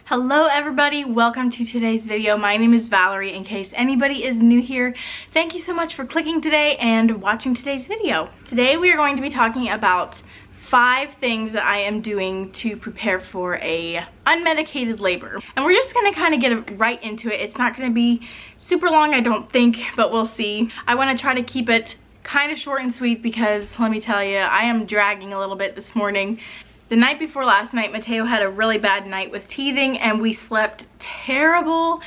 Hello everybody, welcome to today's video. My name is Valerie. In case anybody is new here, thank you so much for clicking today and watching today's video. Today we are going to be talking about 5 things that I am doing to prepare for a unmedicated labor. And we're just gonna kind of get right into it. It's not gonna be super long, I don't think, but we'll see. I wanna try to keep it kind of short and sweet because let me tell you, I am dragging a little bit this morning. The night before last night, Mateo had a really bad night with teething and we slept terrible.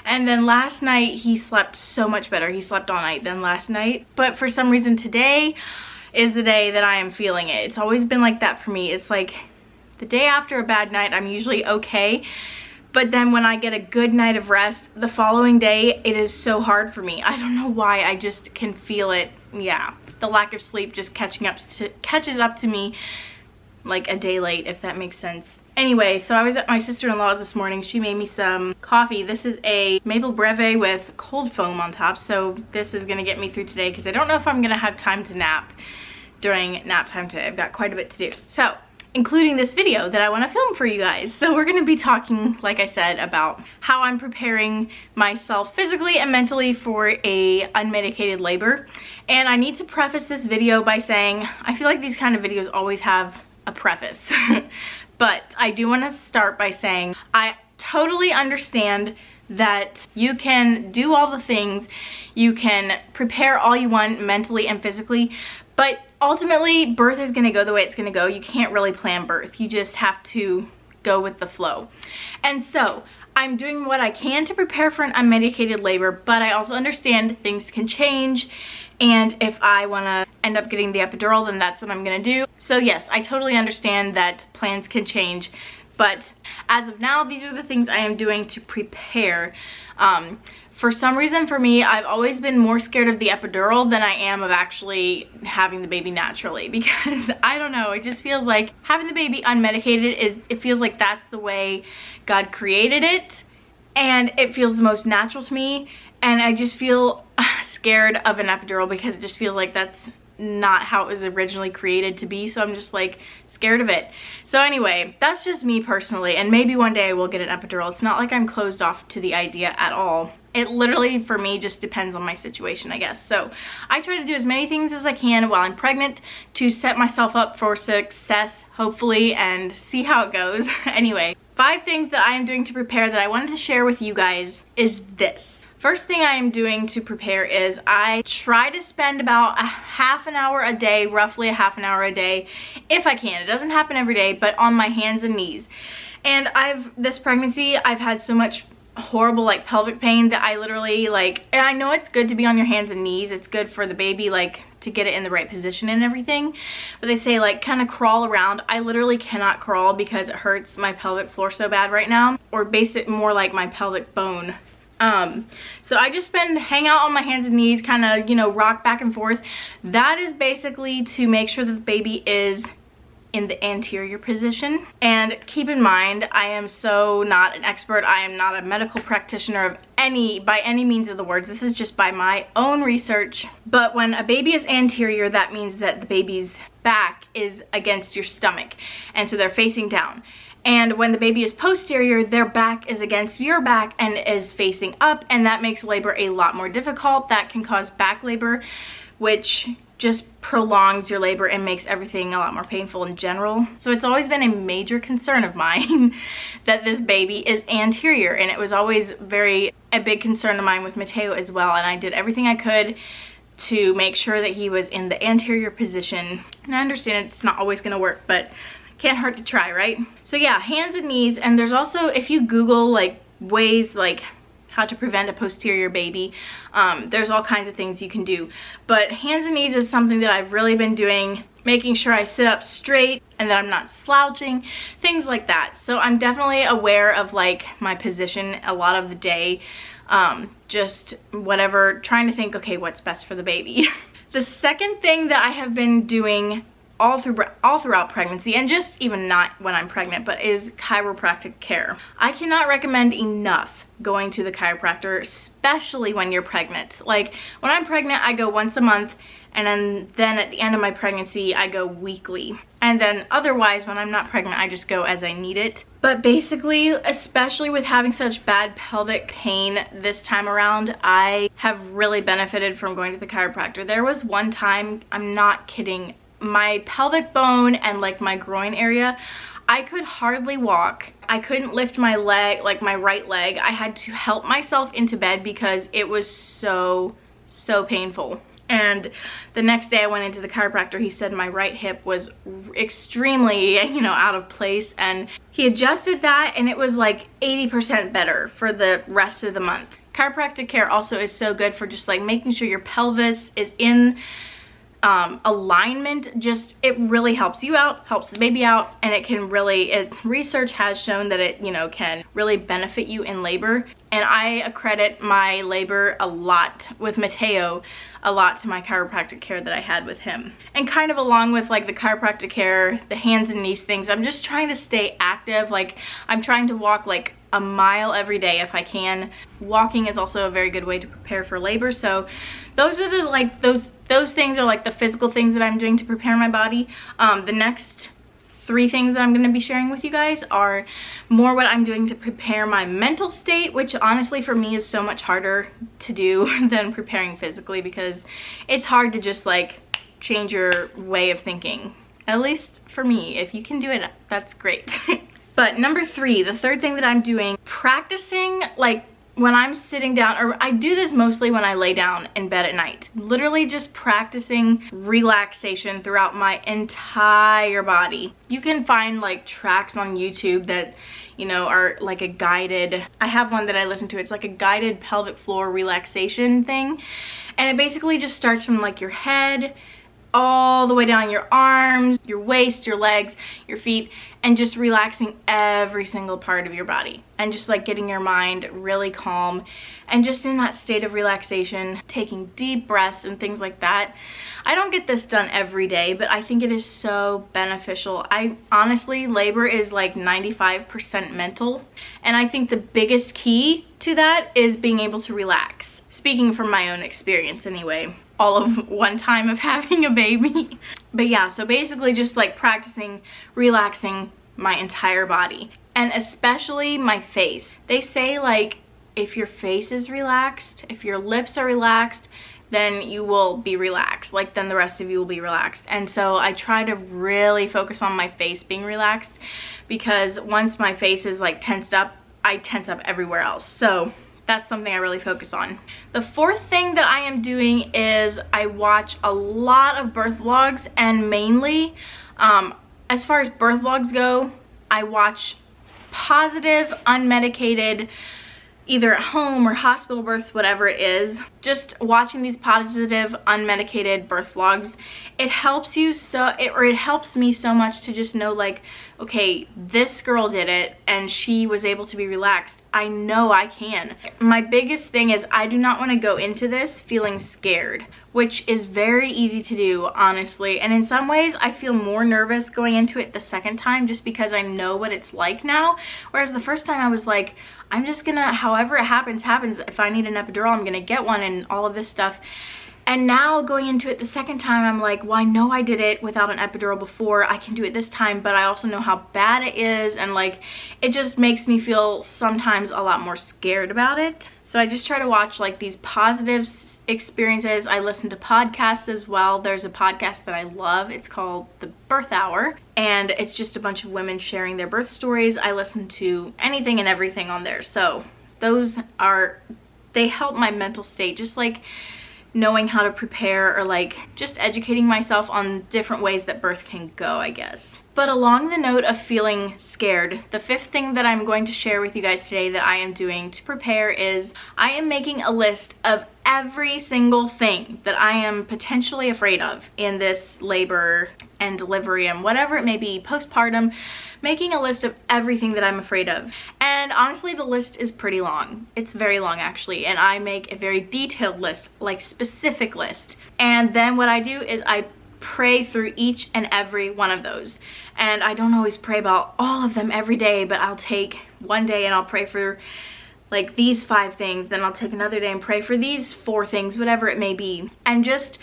And then last night, he slept so much better. He slept all night than last night. But for some reason today is the day that I am feeling it. It's always been like that for me. It's like the day after a bad night, I'm usually okay. But then when I get a good night of rest, the following day, it is so hard for me. I don't know why, I just can feel it. Yeah, the lack of sleep just catches up to me like a day late, if that makes sense. Anyway, so I was at my sister-in-law's this morning. She made me some coffee. This is a maple breve with cold foam on top, so this is gonna get me through today because I don't know if I'm gonna have time to nap during nap time today. I've got quite a bit to do, so including this video that I want to film for you guys. So we're going to be talking, like I said, about how I'm preparing myself physically and mentally for a unmedicated labor. And I need to preface this video by saying I feel like these kind of videos always have a preface. But I do want to start by saying I totally understand that you can do all the things, you can prepare all you want mentally and physically, but ultimately birth is going to go the way it's going to go. You can't really plan birth. You just have to go with the flow. And so I'm doing what I can to prepare for an unmedicated labor, but I also understand things can change. And if I want to end up getting the epidural, then that's what I'm going to do. So yes, I totally understand that plans can change. But as of now, these are the things I am doing to prepare. For some reason, for me, I've always been more scared of the epidural than I am of actually having the baby naturally, because I don't know, it just feels like having the baby unmedicated, it feels like that's the way God created it, and it feels the most natural to me, and I just feel scared of an epidural because it just feels like that's not how it was originally created to be. So I'm just like scared of it. So anyway, that's just me personally, and maybe one day I will get an epidural. It's not like I'm closed off to the idea at all. It literally, for me, just depends on my situation, I guess. So I try to do as many things as I can while I'm pregnant to set myself up for success, hopefully, and see how it goes. Anyway, 5 things that I am doing to prepare that I wanted to share with you guys is this. First thing I am doing to prepare is I try to spend about a half an hour a day, roughly a half an hour a day, if I can. It doesn't happen every day, but on my hands and knees. And this pregnancy, I've had so much horrible like pelvic pain that I literally and I know it's good to be on your hands and knees. It's good for the baby, like to get it in the right position and everything. But they say like kind of crawl around. I literally cannot crawl because it hurts my pelvic floor so bad right now, or more like my pelvic bone. So I just hang out on my hands and knees, kind of, you know, rock back and forth. That is basically to make sure that the baby is in the anterior position. And keep in mind, I am so not an expert. I am not a medical practitioner by any means of the words. This is just by my own research. But when a baby is anterior, that means that the baby's back is against your stomach. And so they're facing down. And when the baby is posterior, their back is against your back and is facing up, and that makes labor a lot more difficult. That can cause back labor, which just prolongs your labor and makes everything a lot more painful in general. So it's always been a major concern of mine that this baby is anterior, and it was always a big concern of mine with Mateo as well, and I did everything I could to make sure that he was in the anterior position. And I understand it's not always gonna work, but can't hurt to try, right? So yeah, hands and knees. And there's also, if you Google like ways like how to prevent a posterior baby, there's all kinds of things you can do. But hands and knees is something that I've really been doing, making sure I sit up straight and that I'm not slouching, things like that. So I'm definitely aware of like my position a lot of the day, just whatever, trying to think, okay, what's best for the baby. The second thing that I have been doing all throughout pregnancy, and just even not when I'm pregnant, but is chiropractic care. I cannot recommend enough going to the chiropractor, especially when you're pregnant. Like when I'm pregnant, I go once a month, and then at the end of my pregnancy, I go weekly. And then otherwise, when I'm not pregnant, I just go as I need it. But basically, especially with having such bad pelvic pain this time around, I have really benefited from going to the chiropractor. There was one time, I'm not kidding, my pelvic bone and like my groin area, I could hardly walk. I couldn't lift my leg, like my right leg. I had to help myself into bed because it was so painful. And the next day I went into the chiropractor. He said my right hip was extremely, out of place, and he adjusted that, and it was like 80% better for the rest of the month. Chiropractic care also is so good for just like making sure your pelvis is in alignment. Just, it really helps you out, helps the baby out, and it can really, research has shown that it, can really benefit you in labor. And I accredit my labor a lot with Mateo, a lot to my chiropractic care that I had with him. And kind of along with like the chiropractic care, the hands and knees things, I'm just trying to stay active. Like I'm trying to walk like a mile every day if I can. Walking is also a very good way to prepare for labor. So those are those things are like the physical things that I'm doing to prepare my body. The next 3 things that I'm going to be sharing with you guys are more what I'm doing to prepare my mental state, which honestly for me is so much harder to do than preparing physically, because it's hard to just like change your way of thinking. At least for me. If you can do it, that's great. But number 3, the third thing that I'm doing, practicing like when I'm sitting down, or I do this mostly when I lay down in bed at night, literally just practicing relaxation throughout my entire body. You can find like tracks on YouTube that, are like a guided, I have one that I listen to, it's like a guided pelvic floor relaxation thing. And it basically just starts from like your head all the way down your arms, your waist, your legs, your feet, and just relaxing every single part of your body, and just like getting your mind really calm and just in that state of relaxation, taking deep breaths and things like that. I don't get this done every day, but I think it is so beneficial. Honestly, labor is like 95% mental, and I think the biggest key to that is being able to relax. Speaking from my own experience anyway, all of one time of having a baby. But yeah, so basically just like practicing relaxing my entire body, and especially my face. They say like if your face is relaxed, if your lips are relaxed, then you will be relaxed, like then the rest of you will be relaxed. And so I try to really focus on my face being relaxed, because once my face is like tensed up, I tense up everywhere else. So that's something I really focus on. The 4th thing that I am doing is I watch a lot of birth vlogs, and mainly, as far as birth vlogs go, I watch positive, unmedicated, either at home or hospital births, whatever it is. Just watching these positive, unmedicated birth vlogs, it helps you it helps me so much to just know like, okay, this girl did it and she was able to be relaxed. I know I can. My biggest thing is I do not want to go into this feeling scared, which is very easy to do, honestly. And in some ways, I feel more nervous going into it the second time just because I know what it's like now. Whereas the first time I was like, I'm just gonna, however it happens, happens. If I need an epidural, I'm gonna get one and all of this stuff. And now going into it the second time, I'm like, well, I know I did it without an epidural before. I can do it this time, but I also know how bad it is. And like, it just makes me feel sometimes a lot more scared about it. So I just try to watch like these positive experiences. I listen to podcasts as well. There's a podcast that I love. It's called The Birth Hour, and it's just a bunch of women sharing their birth stories. I listen to anything and everything on there. So they help my mental state, just like knowing how to prepare, or like just educating myself on different ways that birth can go, I guess. But along the note of feeling scared, the 5th thing that I'm going to share with you guys today that I am doing to prepare is I am making a list of every single thing that I am potentially afraid of in this labor and delivery and whatever it may be, postpartum, making a list of everything that I'm afraid of. And honestly, the list is pretty long. It's very long actually, and I make a very detailed list, like specific list. And then what I do is I pray through each and every one of those. And I don't always pray about all of them every day, but I'll take one day and I'll pray for like these 5 things, then I'll take another day and pray for these 4 things, whatever it may be. And just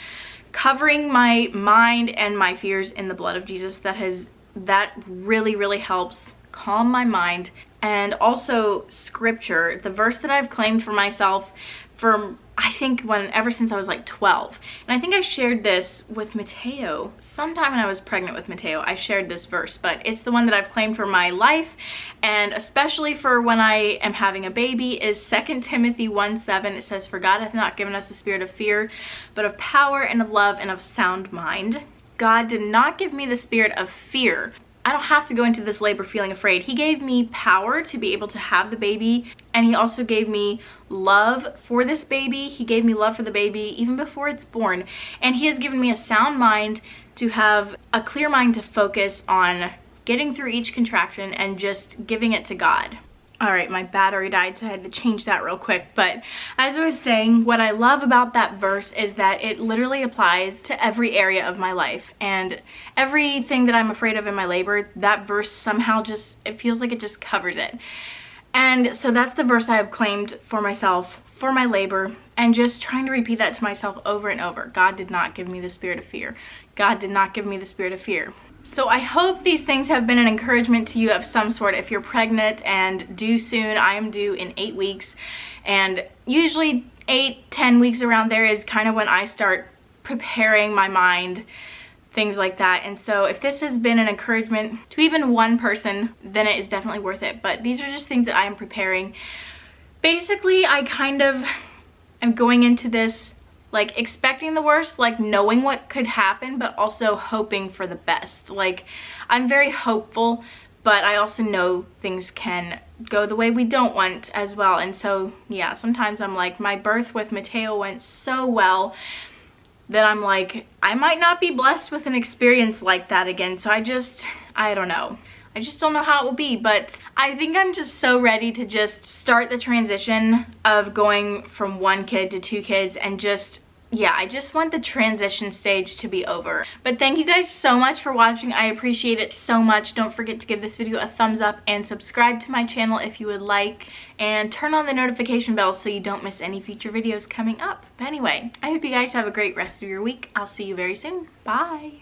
covering my mind and my fears in the blood of Jesus, that really helps calm my mind. And also scripture, the verse that I've claimed for myself from I think ever since I was like 12. And I think I shared this with Mateo sometime when I was pregnant with Mateo. I shared this verse, but it's the one that I've claimed for my life, and especially for when I am having a baby, is 2 Timothy 1:7. It says, "For God hath not given us a spirit of fear, but of power and of love and of sound mind." God did not give me the spirit of fear. I don't have to go into this labor feeling afraid. He gave me power to be able to have the baby, and he also gave me love for this baby. He gave me love for the baby even before it's born, and he has given me a sound mind to have a clear mind to focus on getting through each contraction and just giving it to God. All right, my battery died, so I had to change that real quick. But as I was saying, what I love about that verse is that it literally applies to every area of my life. And everything that I'm afraid of in my labor, that verse somehow it feels like it just covers it. And so that's the verse I have claimed for myself for my labor, and just trying to repeat that to myself over and over. God did not give me the spirit of fear. God did not give me the spirit of fear. So I hope these things have been an encouragement to you of some sort. If you're pregnant and due soon, I am due in 8 weeks, and usually 8-10 weeks around there is kind of when I start preparing my mind, things like that. And so if this has been an encouragement to even one person, then it is definitely worth it. But these are just things that I am preparing. Basically, I kind of am going into this like expecting the worst, like knowing what could happen, but also hoping for the best. Like, I'm very hopeful, but I also know things can go the way we don't want as well. And so yeah, sometimes I'm like, my birth with Mateo went so well that I'm like, I might not be blessed with an experience like that again. So I don't know. I just don't know how it will be, but I think I'm just so ready to just start the transition of going from 1 kid to 2 kids, and yeah, I just want the transition stage to be over. But thank you guys so much for watching. I appreciate it so much. Don't forget to give this video a thumbs up and subscribe to my channel if you would like, and turn on the notification bell so you don't miss any future videos coming up. But anyway, I hope you guys have a great rest of your week. I'll see you very soon. Bye.